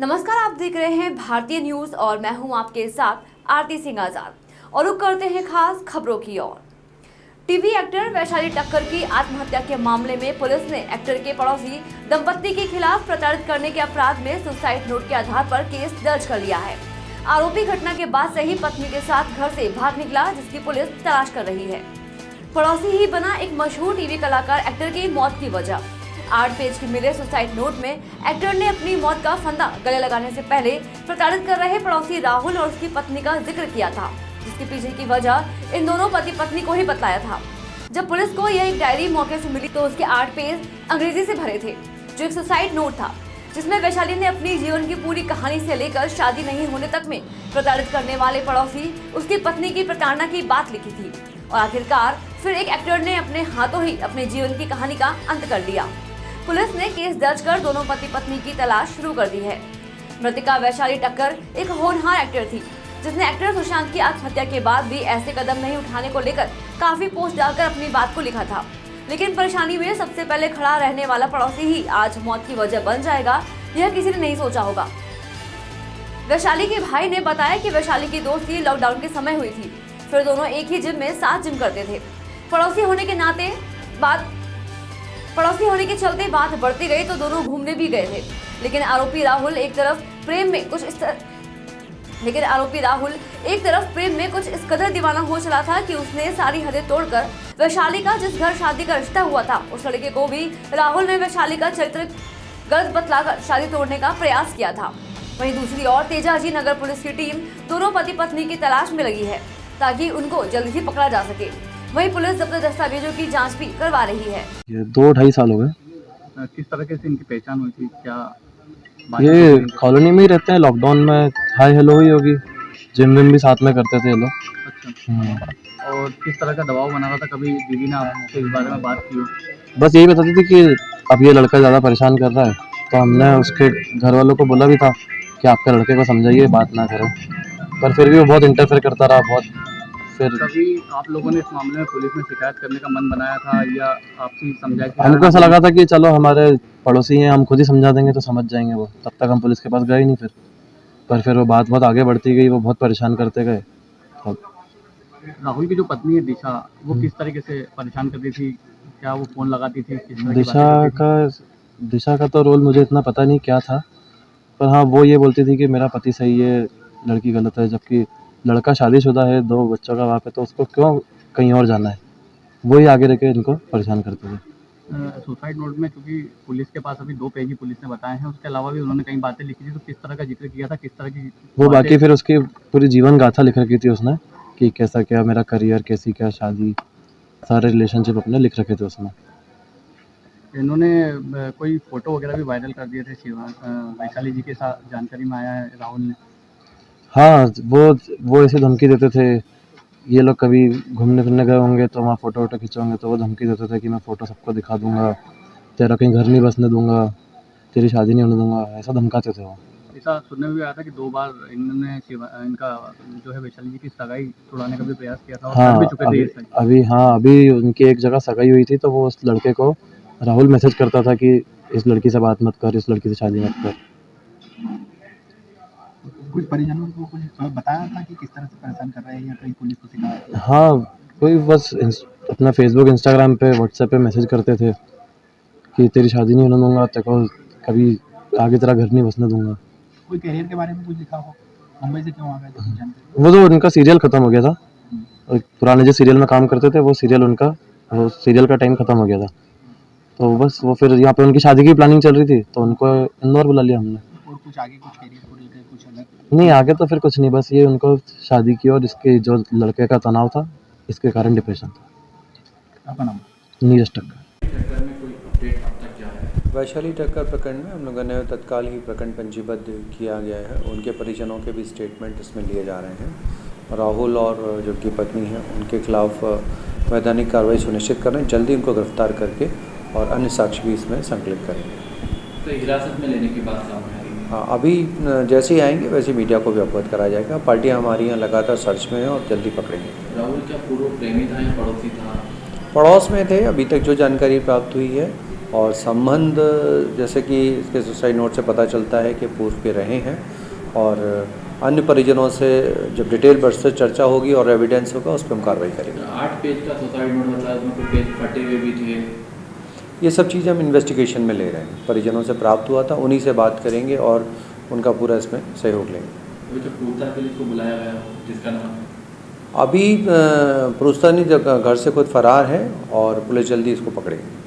नमस्कार, आप देख रहे हैं भारतीय न्यूज और मैं हूं आपके साथ आरती सिंह आजाद। और रुक करते हैं खास खबरों की ओर। टीवी एक्टर वैशाली ठक्कर की आत्महत्या के मामले में पुलिस ने एक्टर के पड़ोसी दंपत्ति के खिलाफ प्रताड़ित करने के अपराध में सुसाइड नोट के आधार पर केस दर्ज कर लिया है। आरोपी घटना के बाद से ही पत्नी के साथ घर से भाग निकला, जिसकी पुलिस तलाश कर रही है। पड़ोसी ही बना एक मशहूर टीवी कलाकार एक्टर की मौत की वजह। 8 पेज के मिले सुसाइड नोट में एक्टर ने अपनी मौत का फंदा गले लगाने से पहले प्रताड़ित कर रहे पड़ोसी राहुल और उसकी पत्नी का जिक्र किया था, जिसके पीछे की वजह इन दोनों पति पत्नी को ही बताया था। जब पुलिस को यह एक डायरी मौके से मिली तो उसके 8 पेज अंग्रेजी से भरे थे, जो एक सुसाइड नोट था, जिसमें वैशाली ने अपनी जीवन की पूरी कहानी से लेकर शादी नहीं होने तक में प्रताड़ित करने वाले पड़ोसी उसकी पत्नी की प्रताड़ना की बात लिखी थी। और आखिरकार फिर एक एक्टर ने अपने हाथों ही अपने जीवन की कहानी का अंत कर दिया। पुलिस ने केस दर्ज कर दोनों पति पत्नी की तलाश शुरू कर दी है। मृतका वैशाली ठक्कर एक होनहार एक्टर थी, जिसने एक्टर सुशांत की आत्महत्या के बाद भी ऐसे कदम नहीं उठाने को लेकर काफी पोस्ट डालकर अपनी बात को लिखा था। लेकिन परेशानी में सबसे पहले खड़ा रहने वाला पड़ोसी ही आज मौत की वजह बन जाएगा, यह किसी ने नहीं सोचा होगा। वैशाली के भाई ने बताया कि वैशाली की दोस्ती लॉकडाउन के समय हुई थी, फिर दोनों एक ही जिम में साथ जिम करते थे। पड़ोसी होने के चलते बात बढ़ती गई तो दोनों घूमने भी गए थे। लेकिन आरोपी राहुल एक तरफ प्रेम में कुछ इस कदर दीवाना हो चला था कि उसने सारी हदें तोड़कर वैशाली का जिस घर शादी का रिश्ता हुआ था, उस लड़के को भी राहुल ने वैशाली का चरित्र गलत बतलाकर शादी तोड़ने का प्रयास किया था। वहीं दूसरी ओर तेजाजी नगर पुलिस की टीम दोनों पति पत्नी की तलाश में लगी है, ताकि उनको जल्द ही पकड़ा जा सके। वहीं पुलिस जब्त दस्तावेजों की जांच भी करवा रही है। ये 2-2.5 साल हो गए। किस तरह से इनकी पहचान हुई थी? क्या ये कॉलोनी में ही रहते हैं, लॉकडाउन में हाय हेलो हुई होगी, जिम विम भी साथ में करते थे ये लोग। अच्छा। और किस तरह का दबाव बना रहा था? कभी दीदी ने आपसे इस बारे में बात की हो? बस यही बताती थी कि अब ये लड़का ज़्यादा परेशान कर रहा है, तो हमने उसके घर वालों को बोला भी था कि आपके लड़के को समझाइए, बात ना करो, पर फिर भी वो बहुत इंटरफेयर करता रहा। बहुत फिर कभी आप लोगों ने इस मामले में पुलिस में शिकायत करने का मन बनाया था या आपसी समझा कि हमको ऐसा लगा था कि चलो हमारे पड़ोसी हैं, हम खुद ही समझा देंगे तो समझ जाएंगे वो, तब तक हम पुलिस के पास गए ही नहीं। पर फिर वो बात बहुत आगे बढ़ती गई, वो बहुत परेशान करते गए। राहुल की जो पत्नी है दिशा, वो किस तरीके से परेशान करती थी? क्या वो फोन लगाती थी? किस तरह की बातें करती थी? दिशा का तो रोल मुझे इतना पता नहीं क्या था, पर हाँ वो ये बोलती थी कि मेरा पति सही है, लड़की गलत है, जबकि लड़का शादीशुदा है, 2 बच्चों का बाप है, तो उसको क्यों कहीं और जाना है। वही आगे रह के इनको परेशान करते थे। सुसाइड नोट में क्योंकि पुलिस के पास अभी 2 पेज ही पुलिस ने बताए हैं, उसके अलावा भी उन्होंने कई बातें लिखी थी, तो किस तरह का जिक्र किया था? किस तरह की वो बाकी फिर उसकी पूरी जीवन गाथा लिख रखी थी उसने, कि कैसा क्या मेरा करियर, कैसी क्या शादी, सारे रिलेशनशिप अपने लिख रखे थे उसमें। इन्होंने कोई फोटो वगैरह भी वायरल कर दिए थे वैशाली जी के साथ, जानकारी में आया है राहुल ने। हाँ, वो ऐसे धमकी देते थे, ये लोग कभी घूमने फिरने गए होंगे तो वहाँ फ़ोटो वोटो खिंचवाएंगे, तो वो धमकी देते थे कि मैं फ़ोटो सबको दिखा दूंगा, तेरा कहीं घर नहीं बसने दूंगा, तेरी शादी नहीं होने दूंगा, ऐसा धमकाते थे वो। ऐसा सुनने में भी आया था कि 2 बार इन्होंने इनका जो है वैशाली जी की सगाई तोड़ाने का भी प्रयास किया था और कर भी चुके थे। अभी उनकी एक जगह सगाई हुई थी, तो वो उस लड़के को राहुल मैसेज करता था कि इस लड़की से बात मत कर, इस लड़की से शादी मत कर। कुछ परिजनों को कुछ बताया था कि किस तरह से परेशान कर रहे हैं या कहीं पुलिस को शिकायत? हाँ, कोई बस अपना फेसबुक, इंस्टाग्राम पे, व्हाट्सएप पे मैसेज करते थे कि तेरी शादी नहीं होने दूंगा, तेरे को कभी आगे तेरा घर नहीं बसने दूंगा। कोई करियर के बारे में कुछ लिखा हो? मुंबई से क्यों आ गए थे जानकारी? वो तो उनका सीरियल ख़त्म हो गया था, पुराने जो सीरियल में काम करते थे वो सीरियल का टाइम ख़त्म हो गया था, तो बस वो फिर यहाँ पे उनकी शादी की प्लानिंग चल रही थी, तो उनको इंदौर बुला लिया हमने। और कुछ आगे कुछ करियर को लेकर कुछ अलग? नहीं, आगे तो फिर कुछ नहीं, बस ये उनको शादी की और इसके जो लड़के का तनाव था, इसके कारण डिप्रेशन था। आपका नाम? नीरज ठक्कर। वैशाली ठक्कर प्रकरण में हम लोगों ने तत्काल ही प्रकरण पंजीबद्ध किया गया है। उनके परिजनों के भी स्टेटमेंट इसमें लिए जा रहे हैं। राहुल और जो उनकी पत्नी है उनके खिलाफ वैधानिक कार्रवाई सुनिश्चित कर रहे हैं। जल्दी उनको गिरफ्तार करके और अन्य साक्ष्य भी इसमें संकलित करेंगे। तो हिरासत में लेने की बात सामने आ रही है? हाँ, अभी जैसे ही आएंगे वैसे मीडिया को भी अवगत कराया जाएगा। पार्टी हमारी यहाँ लगातार सर्च में है और जल्दी पकड़ेंगे। राहुल क्या पूर्व प्रेमी था या पड़ोसी था? पड़ोस में थे, अभी तक जो जानकारी प्राप्त हुई है और संबंध जैसे कि इसके सुसाइड नोट से पता चलता है कि पूर्व के रहे हैं, और अन्य परिजनों से जब डिटेल बर्थ से चर्चा होगी और एविडेंस होगा उस पर हम कार्रवाई करेंगे। 8 पेज का सुसाइड नोट बताया, उसमें कुछ पेज फटे हुए भी थे। ये सब चीज़ें हम इन्वेस्टिगेशन में ले रहे हैं, परिजनों से प्राप्त हुआ था, उन्हीं से बात करेंगे और उनका पूरा इसमें सहयोग लेंगे। अभी तो पूछताछ के लिए इसको बुलाया गया हो, जिसका नाम है अभी पूछताछ नहीं, घर से खुद फरार है और पुलिस जल्दी इसको पकड़ेगी।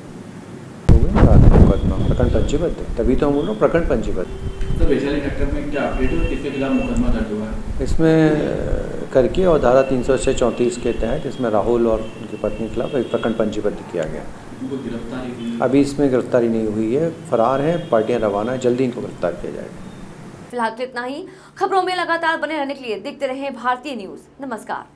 हो गया मुकदमा प्रकरण पंजीबद्ध, तभी तो हम बोल रहे हैं प्रकरण पंजीबद्ध। तो वैशाली टक्कर में क्या अपडेट है, किसके खिलाफ मुकदमा दर्ज हुआ है? इसमें करके और धारा 334 के तहत इसमें राहुल और उनकी पत्नी के खिलाफ एक प्रकरण पंजीबद्ध किया गया। उनको गिरफ्तारी हुई है? अभी इसमें गिरफ्तारी नहीं हुई है, फरार है, पार्टियां रवाना है, जल्दी इनको गिरफ्तार किया जाएगा। फिलहाल तो इतना ही। खबरों में लगातार बने रहने के लिए देखते रहें भारतीय न्यूज़। नमस्कार।